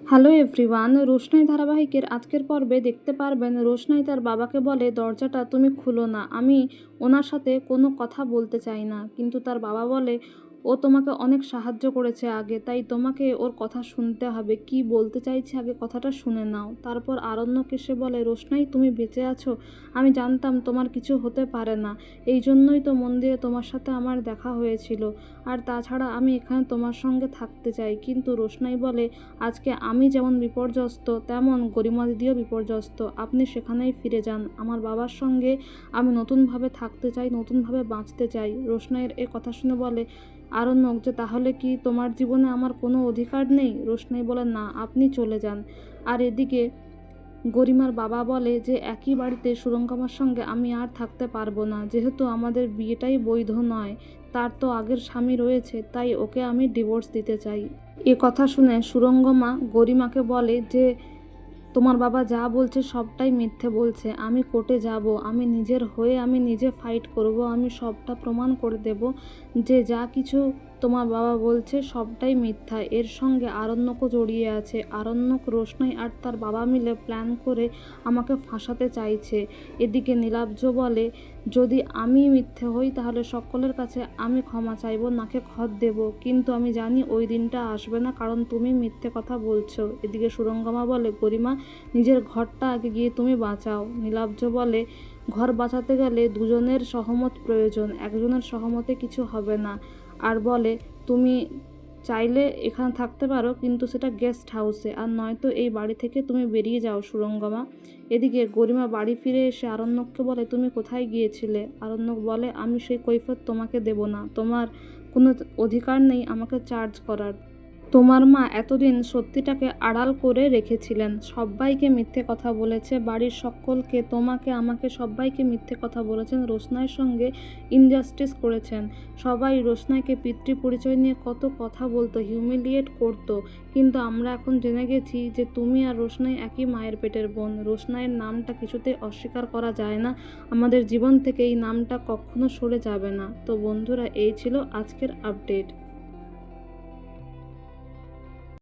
Hello everyone, রোশনাই ধারাবাহিকের আজকের পর্বে দেখতে পারবেন রোশনাই তার বাবাকে বলে, দরজাটা তুমি খুলো না, আমি ওনার সাথে কোনো কথা বলতে চাই না। কিন্তু তার বাবা বলে, ও তোমাকে অনেক সাহায্য করেছে আগে, তাই তোমাকে ওর কথা শুনতে হবে। কি বলতে চাইছে আগে কথাটা শুনে নাও। তারপর আরণ্যক এসে বলে, রোশনাই তুমি বেঁচে আছো, আমি জানতাম তোমার কিছু হতে পারে না, এই জন্যই তো মন্দিরে তোমার সাথে আমার দেখা হয়েছিল। আর তাছাড়া আমি এখানে তোমার সঙ্গে থাকতে চাই। কিন্তু রোশনাই বলে, আজকে আমি যেমন বিপর্যস্ত তেমন গরিমা দিদিও বিপর্যস্ত, আপনি সেখানেই ফিরে যান। আমার বাবার সঙ্গে আমি নতুনভাবে থাকতে চাই, নতুনভাবে বাঁচতে চাই। রোশনাইয়ের এ কথা শুনে বলে আরণ্যক যে, তাহলে কি তোমার জীবনে আমার কোনো অধিকার নেই? রোশনাই বলে, না, আপনি চলে যান। আর এদিকে গরিমার বাবা বলে যে, একই বাড়িতে সুরঙ্গমার সঙ্গে আমি আর থাকতে পারবো না, যেহেতু আমাদের বিয়েটাই বৈধ নয়, তার তো আগের স্বামী রয়েছে, তাই ওকে আমি ডিভোর্স দিতে চাই। এ কথা শুনে সুরঙ্গমা গরিমাকে বলে যে, তোমার বাবা যা বলছে সবটাই মিথ্যে বলছে, আমি কোর্টে যাব, আমি নিজের হয়ে আমি নিজে ফাইট করব, আমি সবটা প্রমাণ করে দেব যে যা কিছু তোমার বাবা বলছে সবটাই মিথ্যা। এর সঙ্গে আরণ্যকও জড়িয়ে আছে। আরণ্যক, রোশনাই আর তার বাবা মিলে প্ল্যান করে আমাকে ফাঁসাতে চাইছে। এদিকে নীলাব্জ বলে, যদি আমি মিথ্যে হই তাহলে সকলের কাছে আমি ক্ষমা চাইব, নাকে খত দেব, কিন্তু আমি জানি ওই দিনটা আসবে না, কারণ তুমি মিথ্যে কথা বলছো। এদিকে সুরঙ্গমা বলে, গরিমা, নিজের ঘরটা আগে গিয়ে তুমি বাঁচাও। নীলাব্জ বলে, ঘর বাঁচাতে গেলে দুজনের সহমত প্রয়োজন, একজনের সহমতে কিছু হবে না। আর বলে, তুমি চাইলে এখানে থাকতে পারো, কিন্তু সেটা গেস্ট হাউসে, আর নয়তো এই বাড়ি থেকে তুমি বেরিয়ে যাও সুরঙ্গমা। এদিকে গরিমা বাড়ি ফিরে এসে আরণ্যককে বলে, তুমি কোথায় গিয়েছিলে? আরণ্যক বলে, আমি সেই কৈফিয়ত তোমাকে দেব না, তোমার কোনো অধিকার নেই আমাকে চার্জ করার। তোমার মা এতদিন সত্যিটাকে আড়াল করে রেখেছিলেন, সবাইকে মিথ্যে কথা বলেছে, বাড়ির সকলকে, তোমাকে, আমাকে, সবাইকে মিথ্যে কথা বলেছেন, রোশনাইয়ের সঙ্গে ইনজাস্টিস করেছেন। সবাই রোশনাইকে পিতৃ পরিচয় নিয়ে কত কথা বলতো, হিউমিলিয়েট করতো, কিন্তু আমরা এখন জেনে গেছি যে তুমি আর রোশনাই একই মায়ের পেটের বোন। রোশনাইয়ের নামটা কিছুতেই অস্বীকার করা যায় না, আমাদের জীবন থেকে এই নামটা কখনো সরে যাবে না। তো বন্ধুরা, এই ছিল আজকের আপডেট।